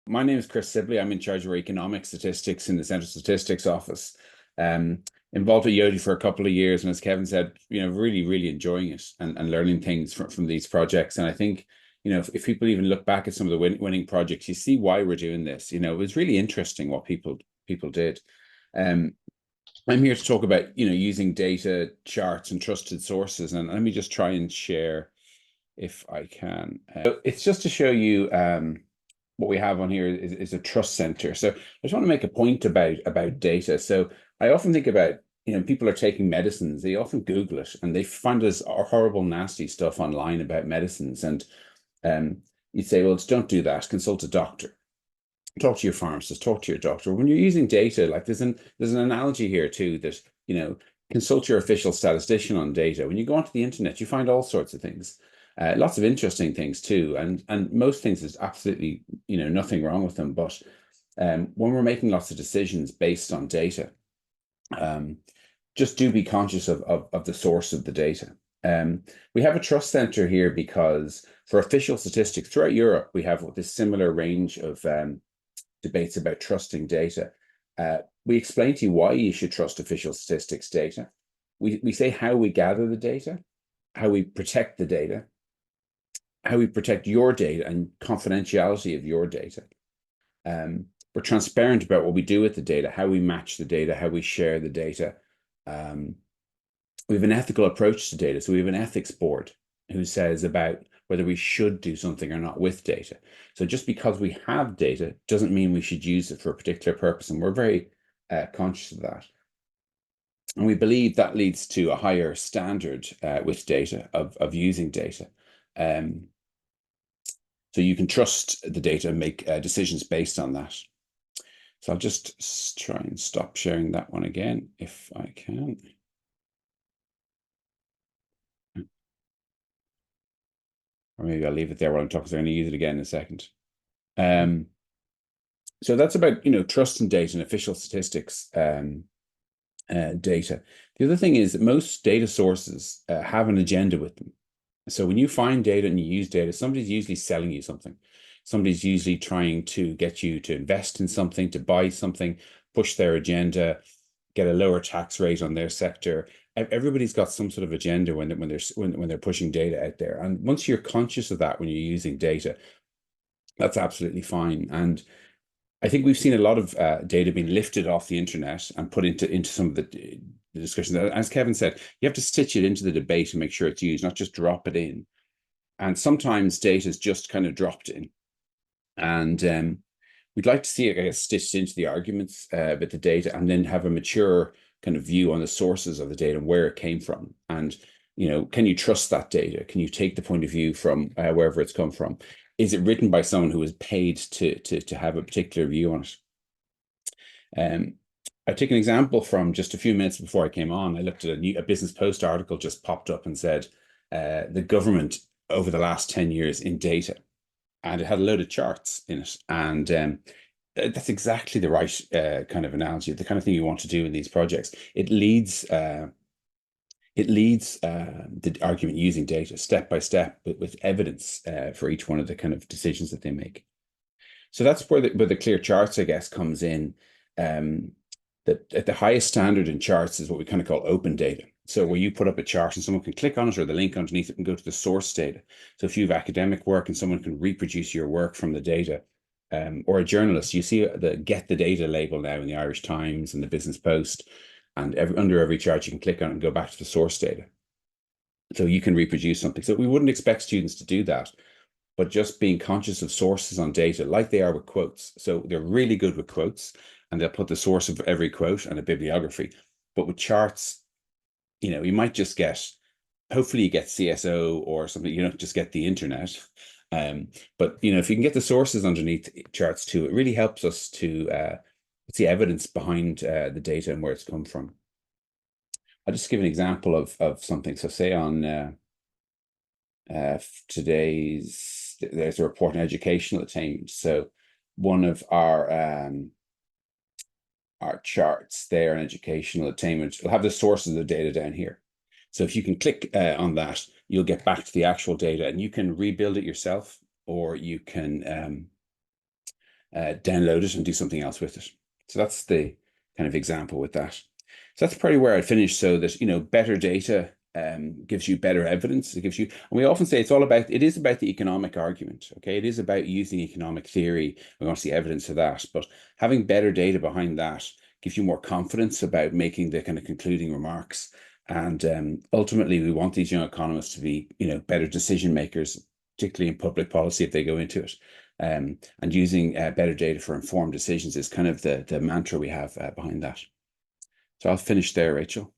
My name is Chris Sibley. I'm in charge of our economic statistics in the Central Statistics Office. Um, Involved with YEOTY for a couple of years, and as Kevin said, really enjoying it and learning things from these projects. And I think, if people even look back at some of the winning projects, you see why we're doing this. It was really interesting what people did. Um, I'm here to talk about, using data, charts, and trusted sources. And let me just try and share if I can. It's just to show you what we have on here is a trust center. So I just want to make a point about data. So I often think about, people are taking medicines. They often Google it and they find this horrible, nasty stuff online about medicines. And you'd say, well, don't do that. Consult a doctor. Talk to your pharmacist. Talk to your doctor. When you're using data, like there's an analogy here too that consult your official statistician on data. When you go onto the internet, you find all sorts of things. Lots of interesting things too, and most things is absolutely nothing wrong with them. But when we're making lots of decisions based on data, just do be conscious of the source of the data. We have a trust center here because for official statistics throughout Europe, we have this similar range of debates about trusting data. We explain to you why you should trust official statistics data. We say how we gather the data, how we protect the data, how we protect your data and confidentiality of your data. We're transparent about what we do with the data, how we match the data, how we share the data. We have an ethical approach to data. So we have an ethics board who says about whether we should do something or not with data. So just because we have data doesn't mean we should use it for a particular purpose. And we're very conscious of that. And we believe that leads to a higher standard with data, of using data. So you can trust the data and make decisions based on that. So I'll just try and stop sharing that one again, if I can. Or maybe I'll leave it there while I'm talking, so I'm going to use it again in a second. So that's about, trust in data and official statistics data. The other thing is that most data sources have an agenda with them. So when you find data and you use data, somebody's usually selling you something. Somebody's usually trying to get you to invest in something, to buy something, push their agenda, get a lower tax rate on their sector. Everybody's got some sort of agenda when they're pushing data out there. And once you're conscious of that when you're using data, that's absolutely fine. And I think we've seen a lot of data being lifted off the internet and put into some of the discussions. As Kevin said, you have to stitch it into the debate and make sure it's used, not just drop it in. And sometimes data is just kind of dropped in. And we'd like to see it, I guess, stitched into the arguments with the data and then have a mature kind of view on the sources of the data and where it came from. And, can you trust that data? Can you take the point of view from wherever it's come from? Is it written by someone who is paid to have a particular view on it? I take an example from just a few minutes before I came on. I looked at a Business Post article just popped up and said the government over the last 10 years in data, and it had a load of charts in it. And that's exactly the right kind of analogy, the kind of thing you want to do in these projects. It leads the argument using data step by step with evidence for each one of the kind of decisions that they make. So that's where the clear charts, I guess, comes in. That at the highest standard in charts is what we kind of call open data. So where you put up a chart and someone can click on it, or the link underneath it and go to the source data. So if you have academic work and someone can reproduce your work from the data, or a journalist, you see the get the data label now in the Irish Times and the Business Post, and under every chart you can click on it and go back to the source data. So you can reproduce something. So we wouldn't expect students to do that, but just being conscious of sources on data like they are with quotes. So they're really good with quotes and they'll put the source of every quote and a bibliography. But with charts, you might just get, hopefully you get CSO or something, you don't just get the internet. But if you can get the sources underneath charts too, it really helps us to see evidence behind the data and where it's come from. I'll just give an example of something. So say on there's a report on educational attainment. So one of our charts there on educational attainment will have the sources of the data down here. So if you can click on that, you'll get back to the actual data and you can rebuild it yourself, or you can download it and do something else with it. So that's the kind of example with that. So that's probably where I'd finish. So that, you know, better data gives you better evidence. It gives you, and we often say it is about the economic argument. Okay, it is about using economic theory. We want to see evidence of that, but having better data behind that gives you more confidence about making the kind of concluding remarks. And ultimately, we want these young economists to be, you know, better decision makers, particularly in public policy if they go into it. And using better data for informed decisions is kind of the mantra we have behind that. So I'll finish there, Rachel.